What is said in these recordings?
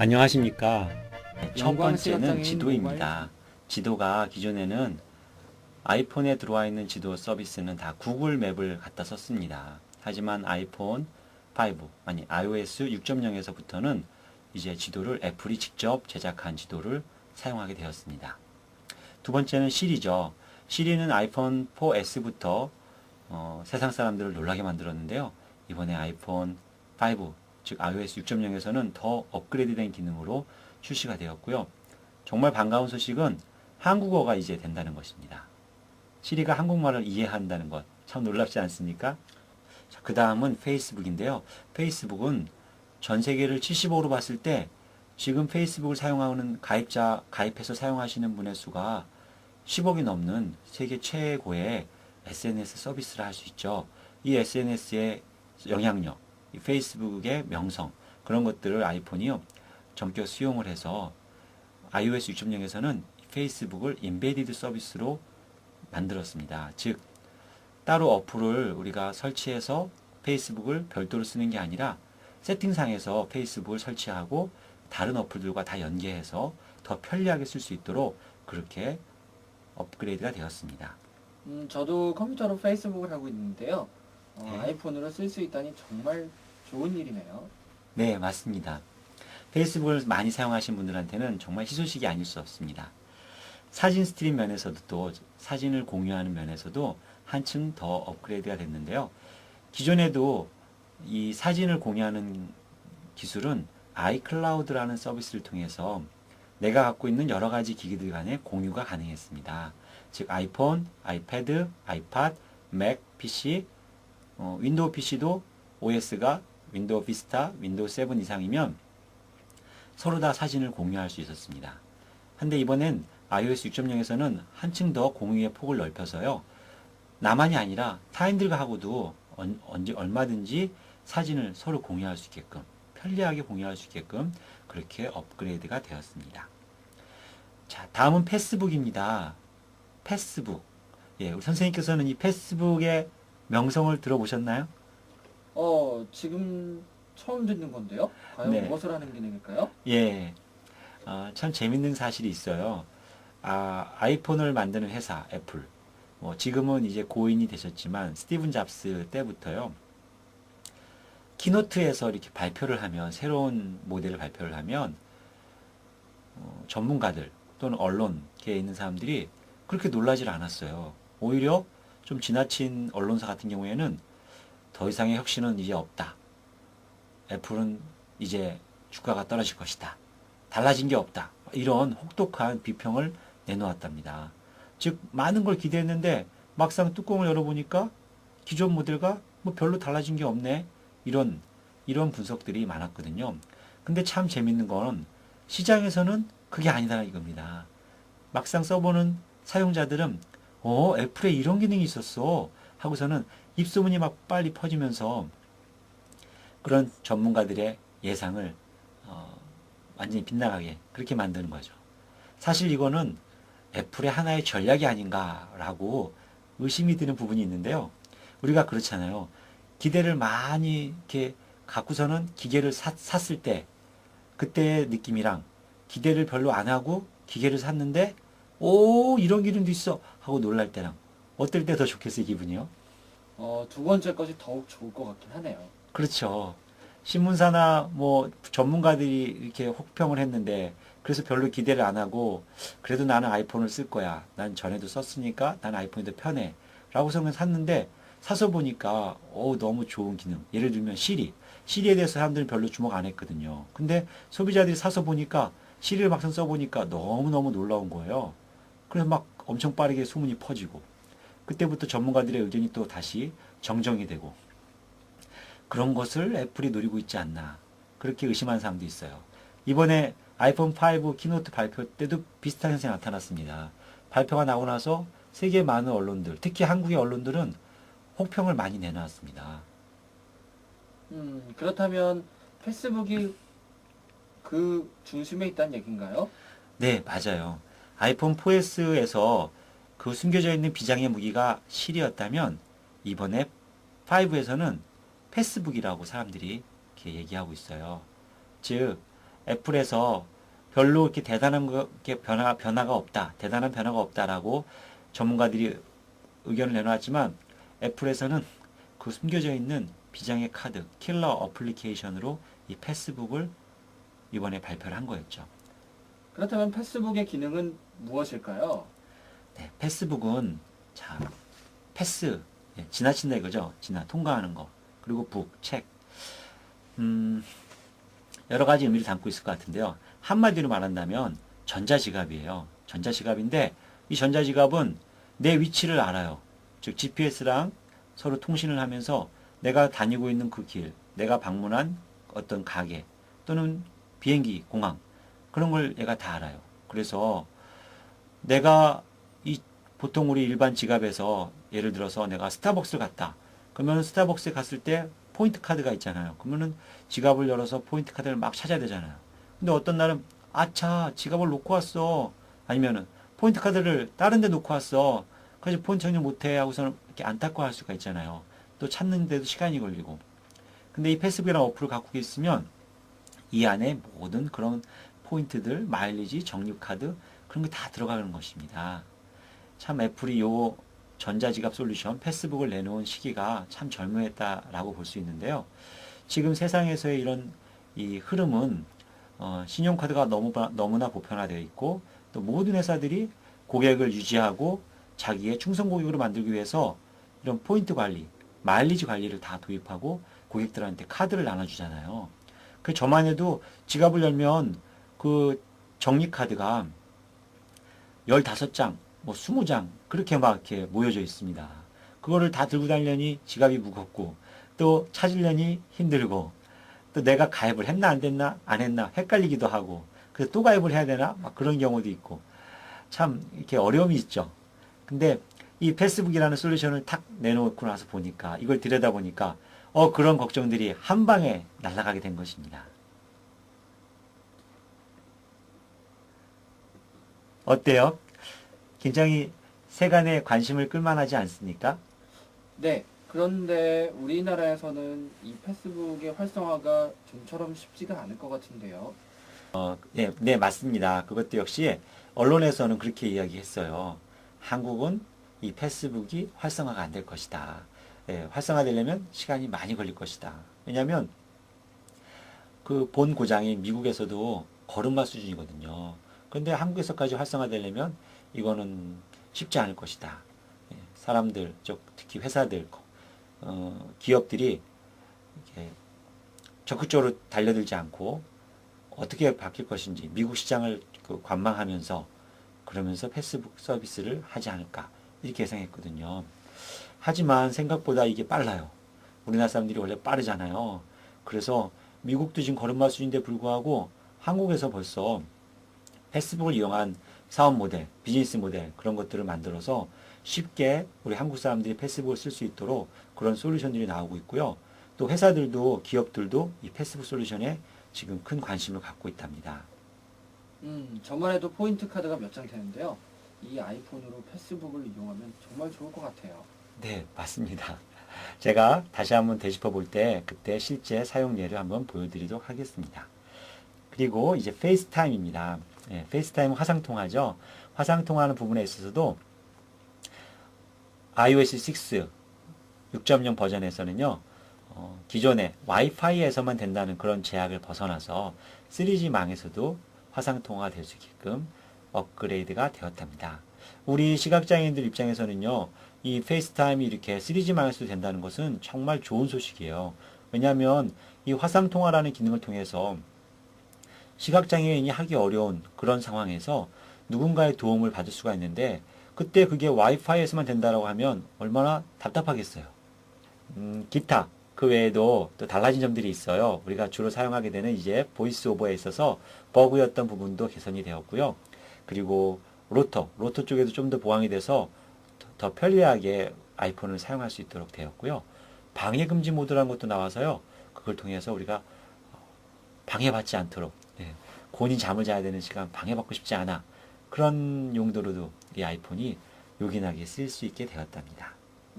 안녕하십니까. 첫 번째는 영광시각장애인 지도입니다. 지도가 기존에는 아이폰에 들어와 있는 지도 서비스는 다 구글 맵을 갖다 썼습니다. 하지만 아이폰 5, 아니 iOS 6.0에서부터는 이제 지도를 애플이 직접 제작한 지도를 사용하게 되었습니다. 두 번째는 시리죠. 시리는 아이폰 4S부터 세상 사람들을 놀라게 만들었는데요. 이번에 아이폰 5, 즉 iOS 6.0에서는 더 업그레이드된 기능으로 출시가 되었고요. 정말 반가운 소식은 한국어가 이제 된다는 것입니다. 시리가 한국말을 이해한다는 것 참 놀랍지 않습니까? 그 다음은 페이스북인데요. 페이스북은 전 세계를 75로 봤을 때 지금 페이스북을 사용하는 가입해서 사용하시는 분의 수가 10억이 넘는 세계 최고의 SNS 서비스를 할 수 있죠. 이 SNS의 영향력, 이 페이스북의 명성, 그런 것들을 아이폰이요, 전격 수용을 해서 iOS 6.0에서는 페이스북을 인베디드 서비스로 만들었습니다. 즉, 따로 어플을 우리가 설치해서 페이스북을 별도로 쓰는 게 아니라 세팅상에서 페이스북을 설치하고 다른 어플들과 다 연계해서 더 편리하게 쓸 수 있도록 그렇게 업그레이드가 되었습니다. 저도 컴퓨터로 페이스북을 하고 있는데요. 네. 아이폰으로 쓸 수 있다니 정말 좋은 일이네요. 네, 맞습니다. 페이스북을 많이 사용하신 분들한테는 정말 희소식이 아닐 수 없습니다. 사진 스트림 면에서도 또 사진을 공유하는 면에서도 한층 더 업그레이드가 됐는데요. 기존에도 이 사진을 공유하는 기술은 아이클라우드라는 서비스를 통해서 내가 갖고 있는 여러 가지 기기들 간의 공유가 가능했습니다. 즉 아이폰, 아이패드, 아이팟, 맥, PC, 윈도우 PC도 OS가 윈도우 비스타, 윈도우 7 이상이면 서로 다 사진을 공유할 수 있었습니다. 한데 이번엔 iOS 6.0에서는 한층 더 공유의 폭을 넓혀서요. 나만이 아니라 타인들과 하고도 언제 얼마든지 사진을 서로 공유할 수 있게끔, 편리하게 공유할 수 있게끔 그렇게 업그레이드가 되었습니다. 자, 다음은 패스북입니다. 패스북. 예, 우리 선생님께서는 이 패스북의 명성을 들어보셨나요? 지금 처음 듣는 건데요. 과연 네. 무엇을 하는 기능일까요? 예, 참 재밌는 사실이 있어요. 아이폰을 만드는 회사, 애플. 지금은 이제 고인이 되셨지만, 스티븐 잡스 때부터요, 키노트에서 이렇게 발표를 하면, 새로운 모델을 발표를 하면, 전문가들 또는 언론계에 있는 사람들이 그렇게 놀라질 않았어요. 오히려 좀 지나친 언론사 같은 경우에는 더 이상의 혁신은 이제 없다. 애플은 이제 주가가 떨어질 것이다. 달라진 게 없다. 이런 혹독한 비평을 내놓았답니다. 즉 많은 걸 기대했는데 막상 뚜껑을 열어보니까 기존 모델과 뭐 별로 달라진 게 없네. 이런 분석들이 많았거든요. 근데 참 재밌는 건 시장에서는 그게 아니다라는 이겁니다. 막상 써보는 사용자들은 애플에 이런 기능이 있었어 하고서는 입소문이 막 빨리 퍼지면서 그런 전문가들의 예상을 완전히 빗나가게 그렇게 만드는 거죠. 사실 이거는 애플의 하나의 전략이 아닌가라고 의심이 드는 부분이 있는데요. 우리가 그렇잖아요. 기대를 많이 이렇게 갖고서는 기계를 샀을 때 그때의 느낌이랑 기대를 별로 안 하고 기계를 샀는데 오 이런 기능도 있어 하고 놀랄 때랑 어떨 때 더 좋겠어요, 기분이요? 두 번째 것이 더욱 좋을 것 같긴 하네요. 그렇죠. 신문사나 뭐 전문가들이 이렇게 혹평을 했는데 그래서 별로 기대를 안 하고 그래도 나는 아이폰을 쓸 거야. 난 전에도 썼으니까 난 아이폰이 더 편해. 라고서는 샀는데 사서 보니까 너무 좋은 기능. 예를 들면 시리. 시리에 대해서 사람들은 별로 주목 안 했거든요. 근데 소비자들이 사서 보니까 시리를 막상 써보니까 너무너무 놀라운 거예요. 그래서 막 엄청 빠르게 소문이 퍼지고 그때부터 전문가들의 의견이 또 다시 정정이 되고 그런 것을 애플이 노리고 있지 않나 그렇게 의심하는 사람도 있어요. 이번에 아이폰 5 키노트 발표 때도 비슷한 현상이 나타났습니다. 발표가 나고 나서 세계 많은 언론들, 특히 한국의 언론들은 혹평을 많이 내놨습니다. 그렇다면 페이스북이 그 중심에 있다는 얘기인가요? 네, 맞아요. 아이폰 4S에서 그 숨겨져 있는 비장의 무기가 실이었다면 이번에 5에서는 패스북이라고 사람들이 이렇게 얘기하고 있어요. 즉 애플에서 별로 이렇게 대단한 이렇게 변화가 없다. 대단한 변화가 없다라고 전문가들이 의견을 내놓았지만 애플에서는 그 숨겨져 있는 비장의 카드, 킬러 어플리케이션으로 이 패스북을 이번에 발표를 한 거였죠. 그렇다면 패스북의 기능은 무엇일까요? 네, 패스북은 자, 패스, 지나친다 이거죠. 통과하는 거. 그리고 북, 책. 여러 가지 의미를 담고 있을 것 같은데요. 한마디로 말한다면 전자지갑이에요. 전자지갑인데 이 전자지갑은 내 위치를 알아요. 즉 GPS랑 서로 통신을 하면서 내가 다니고 있는 그 길, 내가 방문한 어떤 가게 또는 비행기, 공항 그런 걸 얘가 다 알아요. 그래서 내가 보통 우리 일반 지갑에서 예를 들어서 내가 스타벅스를 갔다. 그러면 스타벅스에 갔을 때 포인트 카드가 있잖아요. 그러면은 지갑을 열어서 포인트 카드를 막 찾아야 되잖아요. 근데 어떤 날은 아차 지갑을 놓고 왔어. 아니면은 포인트 카드를 다른 데 놓고 왔어. 그래서 포인트 정리 못해 하고서는 이렇게 안타까워할 수가 있잖아요. 또 찾는데도 시간이 걸리고. 근데 이 패스북이라는 어플을 갖고 있으면 이 안에 모든 그런 포인트들, 마일리지, 정류카드 그런 게 다 들어가는 것입니다. 참 애플이 요 전자지갑 솔루션 패스북을 내놓은 시기가 참 절묘했다라고 볼 수 있는데요. 지금 세상에서의 이런 이 흐름은 신용카드가 너무나 보편화되어 있고 또 모든 회사들이 고객을 유지하고 자기의 충성 고객으로 만들기 위해서 이런 포인트 관리, 마일리지 관리를 다 도입하고 고객들한테 카드를 나눠주잖아요. 그 저만 해도 지갑을 열면 그 정리카드가 15장, 뭐 20장 그렇게 막 이렇게 모여져 있습니다. 그거를 다 들고 다니려니 지갑이 무겁고 또 찾으려니 힘들고 또 내가 가입을 했나 안 됐나 안 했나 헷갈리기도 하고 그래서 또 가입을 해야 되나 막 그런 경우도 있고 참 이렇게 어려움이 있죠. 근데 이 패스북이라는 솔루션을 탁 내놓고 나서 보니까 이걸 들여다보니까 그런 걱정들이 한 방에 날아가게 된 것입니다. 어때요? 굉장히 세간의 관심을 끌만하지 않습니까? 네. 그런데 우리나라에서는 이 패스북의 활성화가 좀처럼 쉽지가 않을 것 같은데요. 네, 맞습니다. 그것도 역시 언론에서는 그렇게 이야기했어요. 한국은 이 패스북이 활성화가 안 될 것이다. 활성화되려면 시간이 많이 걸릴 것이다. 왜냐하면 그 본 고장인 미국에서도 걸음마 수준이거든요. 그런데 한국에서까지 활성화되려면 이거는 쉽지 않을 것이다. 사람들, 특히 회사들, 기업들이 이렇게 적극적으로 달려들지 않고 어떻게 바뀔 것인지 미국 시장을 관망하면서 그러면서 패스북 서비스를 하지 않을까 이렇게 예상했거든요. 하지만 생각보다 이게 빨라요. 우리나라 사람들이 원래 빠르잖아요. 그래서 미국도 지금 걸음마 수준인데 불구하고 한국에서 벌써 패스북을 이용한 사업 모델, 비즈니스 모델 그런 것들을 만들어서 쉽게 우리 한국 사람들이 패스북을 쓸 수 있도록 그런 솔루션들이 나오고 있고요. 또 회사들도 기업들도 이 패스북 솔루션에 지금 큰 관심을 갖고 있답니다. 저만 해도 포인트 카드가 몇 장 되는데요. 이 아이폰으로 패스북을 이용하면 정말 좋을 것 같아요. 네, 맞습니다. 제가 다시 한번 되짚어 볼 때 그때 실제 사용 예를 한번 보여드리도록 하겠습니다. 그리고 이제 페이스타임입니다. 페이스타임은 화상통화죠. 화상통화하는 부분에 있어서도 iOS 6.0 버전에서는요, 기존의 와이파이에서만 된다는 그런 제약을 벗어나서 3G망에서도 화상통화가 될 수 있게끔 업그레이드가 되었답니다. 우리 시각장애인들 입장에서는요, 이 페이스타임이 이렇게 3G망에서도 된다는 것은 정말 좋은 소식이에요. 왜냐하면 이 화상통화라는 기능을 통해서 시각장애인이 하기 어려운 그런 상황에서 누군가의 도움을 받을 수가 있는데 그때 그게 와이파이에서만 된다라고 하면 얼마나 답답하겠어요. 기타 그 외에도 또 달라진 점들이 있어요. 우리가 주로 사용하게 되는 이제 보이스 오버에 있어서 버그였던 부분도 개선이 되었고요. 그리고 로터 쪽에도 좀 더 보완이 돼서 더 편리하게 아이폰을 사용할 수 있도록 되었고요. 방해 금지 모드라는 것도 나와서요. 그걸 통해서 우리가 방해받지 않도록 곤히 잠을 자야 되는 시간 방해받고 싶지 않아. 그런 용도로도 이 아이폰이 요긴하게 쓸 수 있게 되었답니다.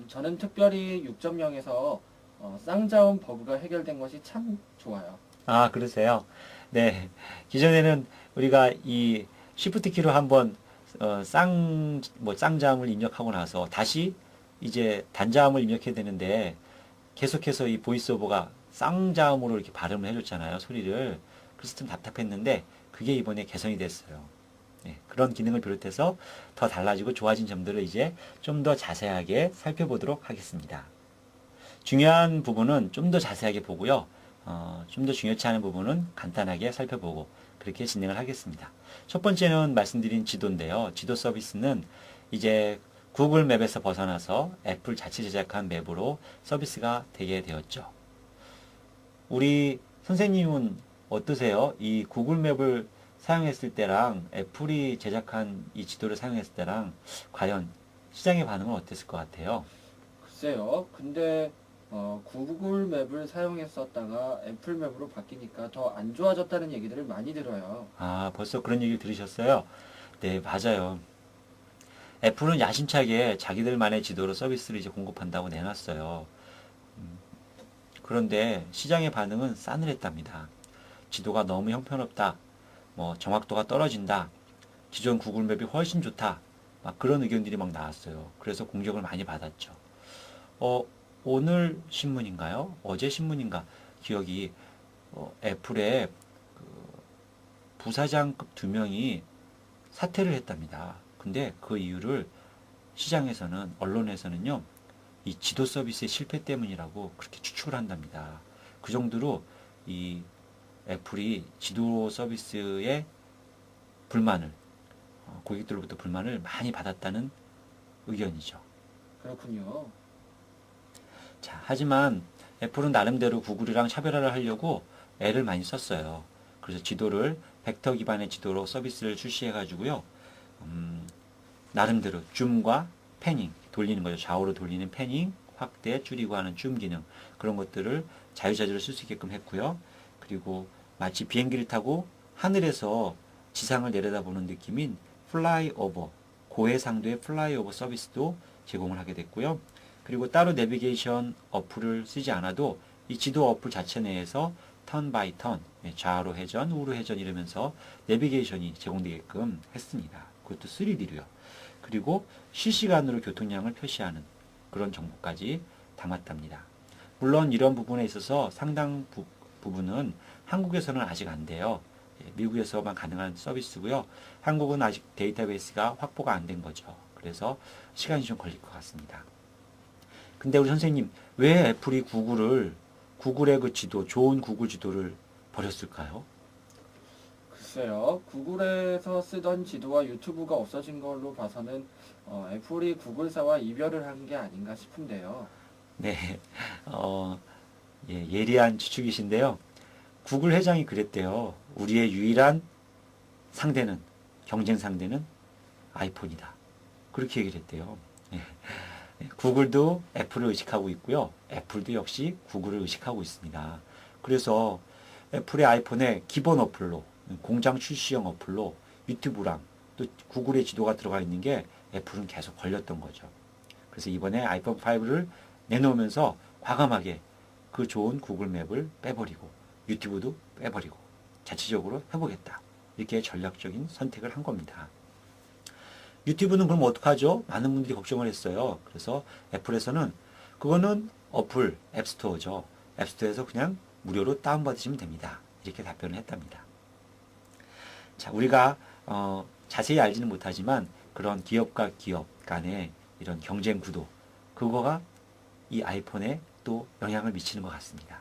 저는 특별히 6.0에서 쌍자음 버그가 해결된 것이 참 좋아요. 아, 그러세요? 네. 기존에는 우리가 이 Shift 키로 한번 쌍자음을 입력하고 나서 다시 이제 단자음을 입력해야 되는데 계속해서 이 보이스오버가 쌍자음으로 이렇게 발음을 해줬잖아요. 소리를. 그래서 좀 답답했는데 그게 이번에 개선이 됐어요. 네, 그런 기능을 비롯해서 더 달라지고 좋아진 점들을 이제 좀 더 자세하게 살펴보도록 하겠습니다. 중요한 부분은 좀 더 자세하게 보고요. 좀 더 중요치 않은 부분은 간단하게 살펴보고 그렇게 진행을 하겠습니다. 첫 번째는 말씀드린 지도인데요. 지도 서비스는 이제 구글 맵에서 벗어나서 애플 자체 제작한 맵으로 서비스가 되게 되었죠. 우리 선생님은 어떠세요? 이 구글 맵을 사용했을 때랑 애플이 제작한 이 지도를 사용했을 때랑 과연 시장의 반응은 어땠을 것 같아요? 글쎄요. 근데 구글 맵을 사용했었다가 애플 맵으로 바뀌니까 더 안 좋아졌다는 얘기들을 많이 들어요. 아, 벌써 그런 얘기를 들으셨어요? 네, 맞아요. 애플은 야심차게 자기들만의 지도로 서비스를 이제 공급한다고 내놨어요. 그런데 시장의 반응은 싸늘했답니다. 지도가 너무 형편없다. 뭐 정확도가 떨어진다. 기존 구글 맵이 훨씬 좋다. 막 그런 의견들이 막 나왔어요. 그래서 공격을 많이 받았죠. 오늘 신문인가요? 어제 신문인가? 기억이 애플의 그 부사장급 2명이 사퇴를 했답니다. 근데 그 이유를 시장에서는 언론에서는요. 이 지도 서비스의 실패 때문이라고 그렇게 추측을 한답니다. 그 정도로 이 애플이 지도 서비스에 불만을 고객들로부터 불만을 많이 받았다는 의견이죠. 그렇군요. 자, 하지만 애플은 나름대로 구글이랑 차별화를 하려고 애를 많이 썼어요. 그래서 지도를 벡터 기반의 지도로 서비스를 출시해가지고요. 나름대로 줌과 패닝, 돌리는 거죠. 좌우로 돌리는 패닝, 확대, 줄이고 하는 줌 기능, 그런 것들을 자유자재로 쓸 수 있게끔 했고요. 그리고 마치 비행기를 타고 하늘에서 지상을 내려다보는 느낌인 플라이오버, 고해상도의 플라이오버 서비스도 제공을 하게 됐고요. 그리고 따로 내비게이션 어플을 쓰지 않아도 이 지도 어플 자체 내에서 턴 바이 턴, 좌우로 회전, 우로 회전 이러면서 내비게이션이 제공되게끔 했습니다. 그것도 3D로요. 그리고 실시간으로 교통량을 표시하는 그런 정보까지 담았답니다. 물론 이런 부분에 있어서 상당 부분은 한국에서는 아직 안 돼요. 미국에서만 가능한 서비스고요. 한국은 아직 데이터베이스가 확보가 안 된 거죠. 그래서 시간이 좀 걸릴 것 같습니다. 근데 우리 선생님, 왜 애플이 구글의 그 지도, 좋은 구글 지도를 버렸을까요? 글쎄요. 구글에서 쓰던 지도와 유튜브가 없어진 걸로 봐서는 애플이 구글사와 이별을 한 게 아닌가 싶은데요. 네, 예리한 추측이신데요. 구글 회장이 그랬대요. 우리의 유일한 상대는, 경쟁 상대는 아이폰이다. 그렇게 얘기를 했대요. 예. 구글도 애플을 의식하고 있고요. 애플도 역시 구글을 의식하고 있습니다. 그래서 애플의 아이폰의 기본 어플로, 공장 출시형 어플로 유튜브랑 또 구글의 지도가 들어가 있는 게 애플은 계속 걸렸던 거죠. 그래서 이번에 아이폰 5를 내놓으면서 과감하게 그 좋은 구글 맵을 빼버리고 유튜브도 빼버리고 자체적으로 해보겠다. 이렇게 전략적인 선택을 한 겁니다. 유튜브는 그럼 어떡하죠? 많은 분들이 걱정을 했어요. 그래서 애플에서는 그거는 어플, 앱스토어죠. 앱스토어에서 그냥 무료로 다운받으시면 됩니다. 이렇게 답변을 했답니다. 자, 우리가 자세히 알지는 못하지만 그런 기업과 기업 간의 이런 경쟁 구도, 그거가 이 아이폰에 또 영향을 미치는 것 같습니다.